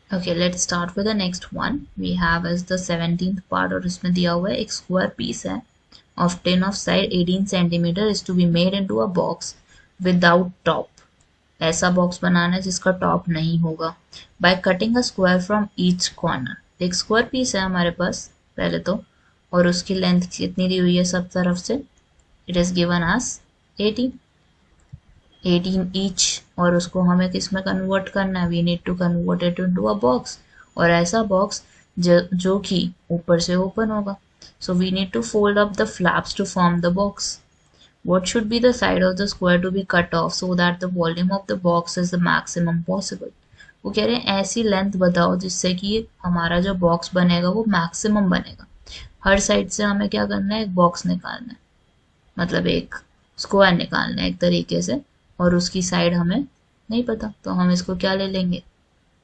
Okay, let's start with the next one. We have as the 17th part और इसमें दिया हुआ है एक स्क्वायर पीस है of 10 of side 18 centimeter is to be made into a box without top. ऐसा box बनाना है जिसका टॉप नहीं होगा. By cutting a square from each corner. एक स्क्वायर पीस है हमारे पास पहले तो, और उसकी लेंथ कितनी दी हुई है सब तरफ से. It is given as 18 each, और उसको हमें किस में कन्वर्ट करना है. We need to convert it into a box, और ऐसा बॉक्स जो कि ऊपर से ओपन होगा. So we need to fold up the flaps to form the box. What should be the side of the square to be cut off so that the volume of the box is the maximum possible? वो कह रहे हैं ऐसी length बताओ जिससे कि हमारा जो बॉक्स बनेगा वो मैक्सिमम बनेगा. हर साइड से हमें क्या करना है, एक बॉक्स निकालना है, मतलब एक स्क्वायर निकालना है एक तरीके से, और उसकी साइड हमें नहीं पता, तो हम इसको क्या ले लेंगे,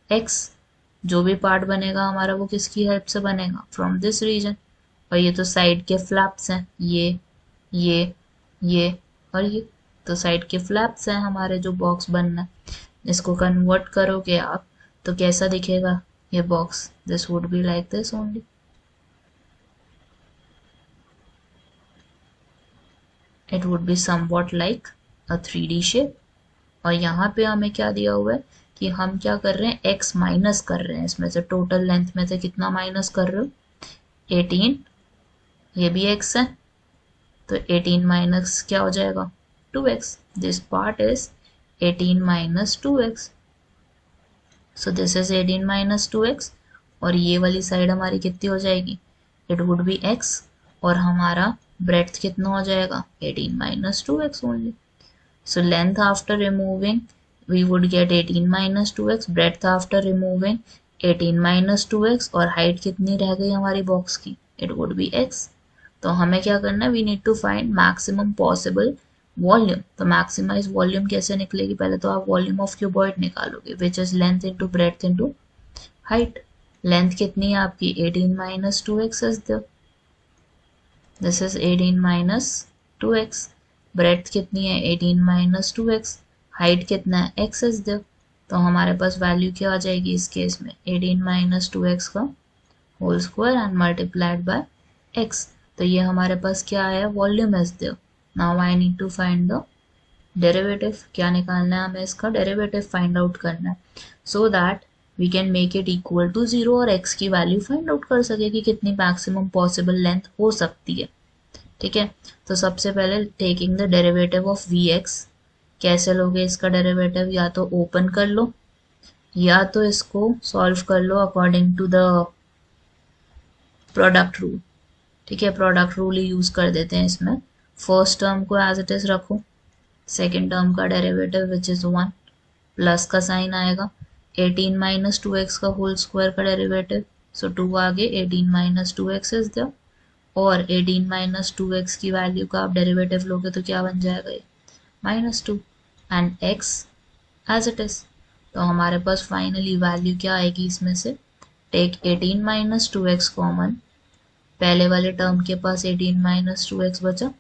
x. जो भी पार्ट बनेगा हमारा वो किसकी हेल्प से बनेगा, फ्रॉम दिस रीजन. और ये तो साइड के फ्लैप्स हैं, ये और ये तो साइड के फ्लैप्स हैं हमारे जो बॉक्स बनना है. इसको कन्वर्ट करोगे आप तो कैसा दिखेगा ये box. This would be like this only. It would be somewhat like a 3D shape. और यहाँ पे हमें क्या दिया हुआ है कि हम क्या कर रहे हैं, x माइनस कर रहे हैं इसमें से, टोटल लेंथ में से कितना माइनस कर रहे हो, 18. ये भी x है तो 18 माइनस क्या हो जाएगा, 2x. This part is 18 minus 2x. So this is 18 minus 2x, और ये वाली साइड हमारी कितनी हो जाएगी, इट वुड बी x, और हमारा ब्रेड्थ कितना हो जाएगा, 18 minus 2x only. So length after removing we would get 18 minus 2x, breadth after removing 18 minus 2x, और height कितनी रह गई हमारी बॉक्स की, it would be x. तो हमें क्या करना है, we need to find maximum possible volume. तो maximize volume कैसे निकलेगी, पहले तो आप volume of cuboid निकालोगे which is length into breadth into height. Length कितनी है आपकी, 18 minus 2x is there. This is 18 minus 2x. Breadth कितनी है, 18 माइनस 2x. हाइट कितना है, x इज देयर. तो हमारे पास वैल्यू क्या आ जाएगी इस केस में, 18 माइनस 2x का whole square and multiplied by x. तो ये हमारे पास क्या आया, volume is there. Now I need to find the derivative. क्या निकालना है हमें, इसका डेरिवेटिव फाइंड आउट करना है, so that we can make it equal to 0 और x की वैल्यू फाइंड आउट कर सके कि कितनी मैक्सिमम पॉसिबल लेंथ हो सकती है. ठीक है, तो सबसे पहले taking the derivative of vx. कैसे लोगे इसका डेरिवेटिव, या तो ओपन कर लो या तो इसको सॉल्व कर लो according to the product rule. ठीक है, प्रोडक्ट रूल ही यूज कर देते हैं इसमें. फर्स्ट टर्म को एज इट इज रखो, सेकेंड टर्म का डेरिवेटिव विच इज 1, प्लस का साइन आएगा, 18 माइनस 2x का होल स्क्वायर का डेरिवेटिव, सो 2 आगे 18 माइनस 2x इज देयर, और 18 माइनस 2x की वैल्यू का आप डेरिवेटिव लोगे तो क्या बन जाएगा ये, -2, and x as it is. तो हमारे पास फाइनली वैल्यू क्या आएगी इसमें से, टेक 18 माइनस 2x कॉमन. पहले वाले टर्म के पास 18 माइनस 2x बचा,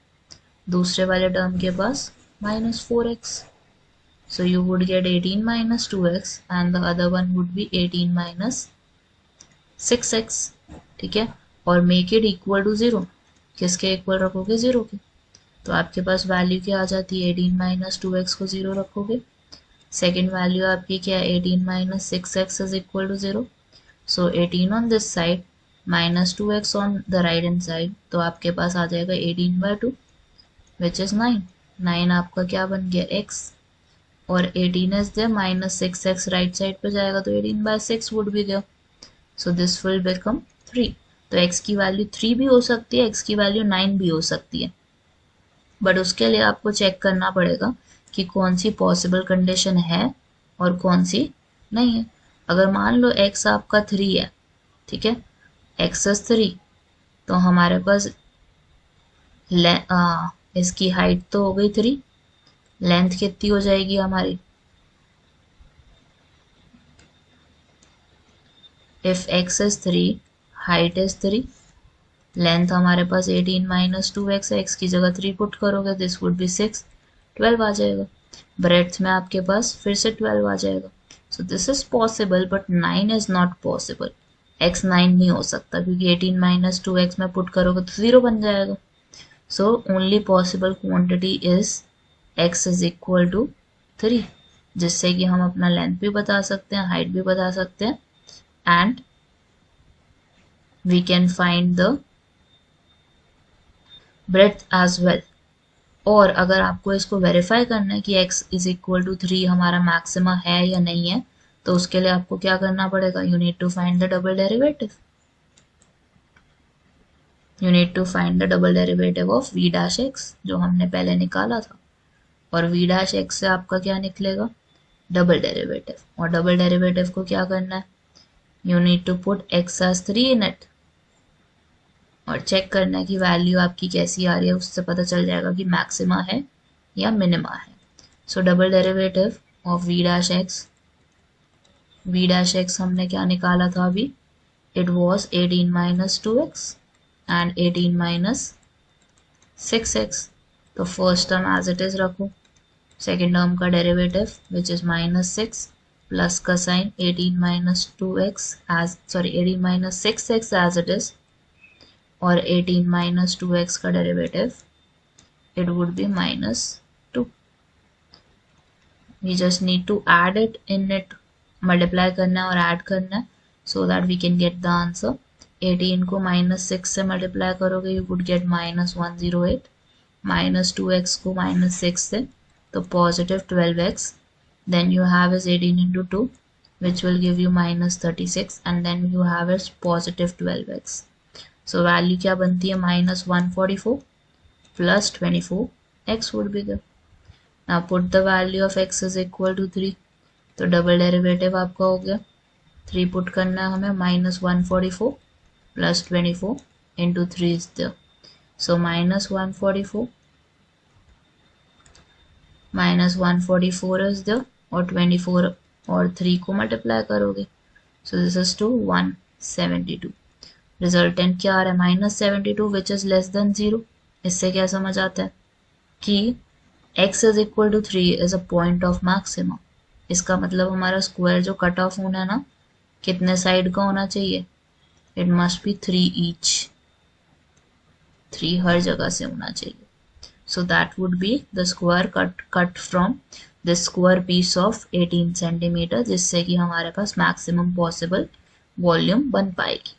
दूसरे वाले टर्म के पास -4x. So you would get 18 minus 2x and the other one would be 18 minus 6x. ठीक है, और मेक इट इक्वल टू 0. किसके इक्वल रखोगे, 0 के. तो आपके पास वैल्यू क्या आ जाती है, 18 माइनस 2x को 0 रखोगे. सेकेंड वैल्यू आपकी क्या है, 18 minus 6x is equal to 0. So 18 on this side minus 2x on the right hand side, तो आपके पास आ जाएगा 18/2 विच इज 9. 9 आपका क्या बन गया, x, और 18 is there, minus 6x right side पे जाएगा तो 18/6 would be there. So this will become 3. तो x की वैल्यू 3 भी हो सकती है, x की वैल्यू 9 भी हो सकती है, बट उसके लिए आपको चेक करना पड़ेगा कि कौन सी पॉसिबल कंडीशन है और कौन सी नहीं है. अगर मान लो x आपका 3 है, ठीक है, x इज 3, तो हमारे पास इसकी हाइट तो हो गई 3, लेंथ कितनी हो जाएगी हमारी, if x is 3, height is 3, length हमारे पास 18 माइनस 2x है, x की जगह 3 पुट करोगे, दिस वुड बी 6, 12 आ जाएगा. ब्रेड्थ में आपके पास फिर से 12 आ जाएगा. So this is possible but 9 is not possible. x 9 नहीं हो सकता क्योंकि 18 माइनस 2x में पुट करोगे तो 0 बन जाएगा। So only possible quantity is x is equal to 3, जिससे कि हम अपना लेंथ भी बता सकते हैं, हाइट भी बता सकते हैं, and we can find the breadth as well. और अगर आपको इसको वेरीफाई करना है कि x इज इक्वल टू 3 हमारा मैक्सिमा है या नहीं है, तो उसके लिए आपको क्या करना पड़ेगा, you need to find the double derivative. You need to find the double derivative of v dash x जो हमने पहले निकाला था, और v डैश x से आपका क्या निकलेगा, डबल डेरिवेटिव। और डबल डेरिवेटिव को क्या करना है, you need to put x as 3 in it और चेक करना है कि वैल्यू आपकी कैसी आ रही है, उससे पता चल जाएगा कि मैक्सिमा है या मिनिमा है। So double derivative of v dash x हमने क्या निकाला था अभी, it was 18 minus 2x and 18 minus 6x। तो first term as it is रखो, सेकेंड टर्म का derivative which is minus 6 plus का sign 18 minus 2x as 18 minus 6x as it is, और 18 माइनस 2x का derivative it would be minus 2. We just need to add it in it, multiply करना है और add करना है so that we can get the answer. 18 को minus 6 से multiply करोगे you would get minus 108, minus 2x को minus 6 से तो positive 12x, then you have is 18 into 2 which will give you minus 36 and then you have is positive 12x. So value क्या बनती है, minus 144 plus 24 x would be there. Now put the value of x is equal to 3, तो double derivative आपका हो गया, 3 put करना है हमें, minus 144 plus 24 into 3 is there. So minus 144 is there और 24 और 3 को मल्टीप्लाई करोगे, so this is to 172. Resultant क्या आ रहा है, minus 72 which is less than 0। इससे क्या समझ आता है कि x is equal to 3 is a point of maxima. इसका मतलब हमारा स्क्वायर जो कट ऑफ होना है ना, कितने साइड का होना चाहिए, इट मस्ट बी 3 ईच, 3 हर जगह से होना चाहिए। So that would be the square cut from the square piece of 18 centimetre, जिससे कि हमारे पास मैक्सिमम पॉसिबल वॉल्यूम बन पाएगी।